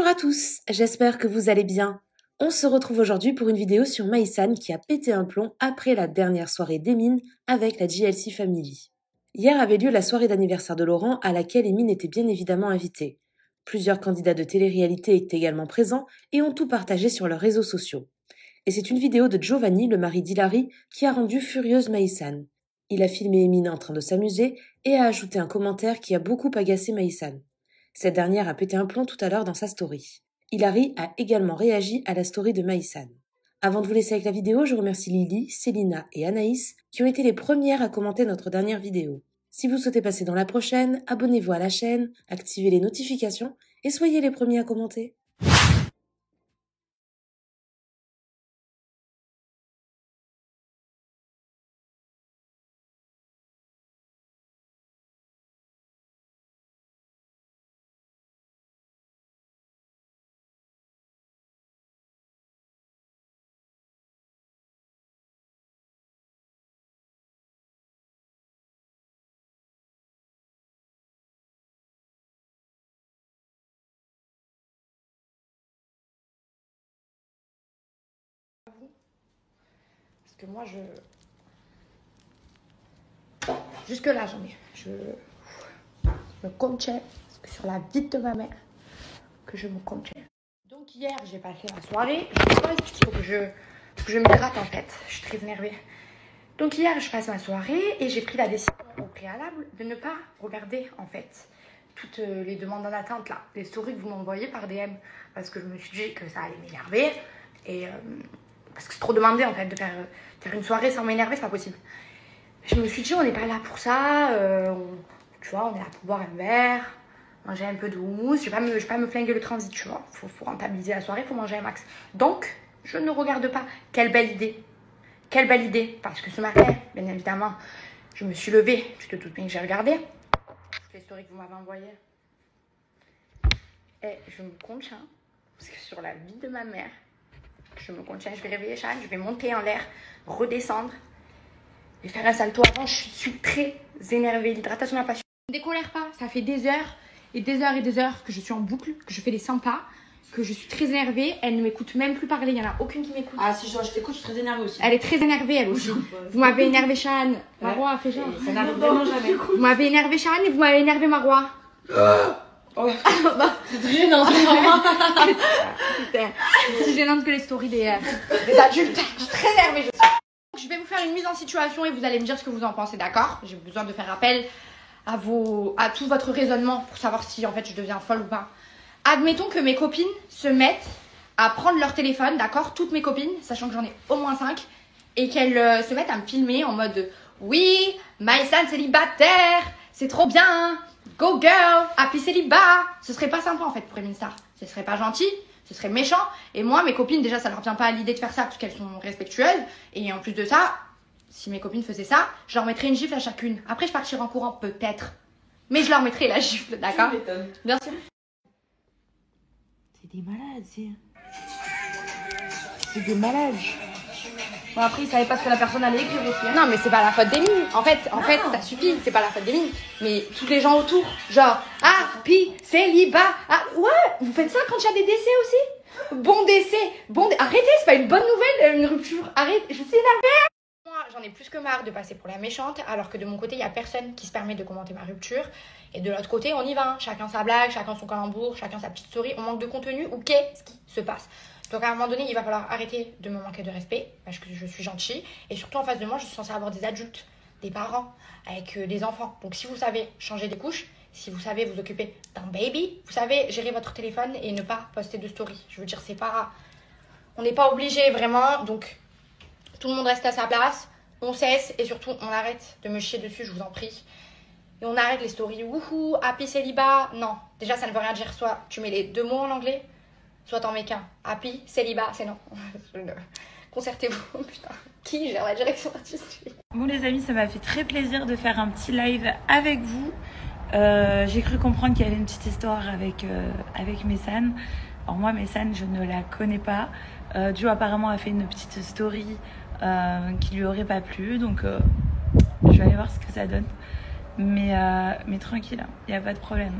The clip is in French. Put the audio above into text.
à tous, j'espère que vous allez bien. On se retrouve aujourd'hui pour une vidéo sur Maïsan qui a pété un plomb après la dernière soirée d'Emin avec la JLC Family. Hier avait lieu la soirée d'anniversaire de Laurent à laquelle Emin était bien évidemment invité. Plusieurs candidats de télé-réalité étaient également présents et ont tout partagé sur leurs réseaux sociaux. Et c'est une vidéo de Giovanni, le mari d'Hilary, qui a rendu furieuse Maïsan. Il a filmé Emin en train de s'amuser et a ajouté un commentaire qui a beaucoup agacé Maïsan. Cette dernière a pété un plomb tout à l'heure dans sa story. Hilary a également réagi à la story de Maïsan. Avant de vous laisser avec la vidéo, je remercie Lily, Célina et Anaïs qui ont été les premières à commenter notre dernière vidéo. Si vous souhaitez passer dans la prochaine, abonnez-vous à la chaîne, activez les notifications et soyez les premiers à commenter. Parce que moi, jusque là, je me comptais, parce que sur la vie de ma mère, que je me comptais. Donc hier, j'ai passé la soirée. Je sais pas, il faut que je m'hydrate en fait. Je suis très énervée. Donc hier, je passe ma soirée et j'ai pris la décision au préalable de ne pas regarder en fait toutes les demandes en attente là, les stories que vous m'envoyez par DM, parce que je me suis dit que ça allait m'énerver et parce que c'est trop demandé en fait de faire une soirée sans m'énerver, c'est pas possible. Je me suis dit on n'est pas là pour ça, tu vois, on est là pour boire un verre, manger un peu de houmous, je vais pas me flinguer le transit, tu vois, faut rentabiliser la soirée, faut manger un max. Donc je ne regarde pas. Quelle belle idée, parce que ce matin, bien évidemment, je me suis levée, tu te doutes bien que j'ai regardé toutes les stories que vous m'avez envoyées. Et je me contiens, parce que sur la vie de ma mère, je me contiens, je vais réveiller Chan, je vais monter en l'air, redescendre, et faire un salto avant. Je suis très énervée, l'hydratation m'a passion. Ne décolère pas, ça fait des heures et des heures et des heures que je suis en boucle, que je fais les 100 pas, que je suis très énervée. Elle ne m'écoute même plus parler, il n'y en a aucune qui m'écoute. Ah si, je t'écoute, je suis très énervée aussi. Elle est très énervée, elle aussi. Vous m'avez énervé, Chan. Marois a fait genre. Ça n'arrive vraiment jamais. Vous m'avez énervé, Chan, et vous m'avez énervé, Marois. Oh. C'est très gênant, c'est vraiment. Putain, c'est si gênante que les stories des adultes. Je suis très énervée. Je vais vous faire une mise en situation et vous allez me dire ce que vous en pensez, d'accord? J'ai besoin de faire appel à tout votre raisonnement pour savoir si en fait je deviens folle ou pas. Admettons que mes copines se mettent à prendre leur téléphone, d'accord? Toutes mes copines, sachant que j'en ai au moins 5, et qu'elles se mettent à me filmer en mode oui, Maïsan célibataire, c'est trop bien, go girl, happy célibat. Ce serait pas sympa en fait pour Emin Star. Ce serait pas gentil, ce serait méchant. Et moi, mes copines, déjà, ça leur vient pas à l'idée de faire ça parce qu'elles sont respectueuses. Et en plus de ça, si mes copines faisaient ça, je leur mettrais une gifle à chacune. Après, je partirais en courant, peut-être. Mais je leur mettrais la gifle, d'accord? Bien sûr. C'est des malades, c'est des malades. Bon, après, ils savaient pas ce que la personne allait écrire aussi. Hein. Non, mais c'est pas la faute d'Emin. En fait, ça suffit. C'est pas la faute d'Emin. Mais tous les gens autour, genre, happy, célibat. Ah, ouais, vous faites ça quand il y a des décès aussi? Bon décès. Arrêtez, c'est pas une bonne nouvelle, une rupture. Arrête, je suis énervée. Moi, j'en ai plus que marre de passer pour la méchante, alors que de mon côté, il y a personne qui se permet de commenter ma rupture. Et de l'autre côté, on y va. Hein. Chacun sa blague, chacun son calembour, chacun sa petite story. On manque de contenu ou qu'est-ce qui se passe? Donc à un moment donné, il va falloir arrêter de me manquer de respect parce que je suis gentille. Et surtout en face de moi, je suis censée avoir des adultes, des parents, avec des enfants. Donc si vous savez changer des couches, si vous savez vous occuper d'un baby, vous savez gérer votre téléphone et ne pas poster de story. Je veux dire, c'est pas... On n'est pas obligé vraiment. Donc tout le monde reste à sa place. On cesse et surtout on arrête de me chier dessus, je vous en prie. Et on arrête les stories. Wouhou, happy célibat. Non, déjà ça ne veut rien dire. Soit tu mets les 2 mots en anglais, soit t'en mets qu'un. Happy, célibat, c'est non. Concertez-vous, putain. Qui gère la direction artistique? Bon les amis, ça m'a fait très plaisir de faire un petit live avec vous. J'ai cru comprendre qu'il y avait une petite histoire avec Maïsan. Alors moi, Maïsan, je ne la connais pas. Joe apparemment a fait une petite story qui lui aurait pas plu. Donc je vais aller voir ce que ça donne. Mais tranquille, il n'y a pas de problème.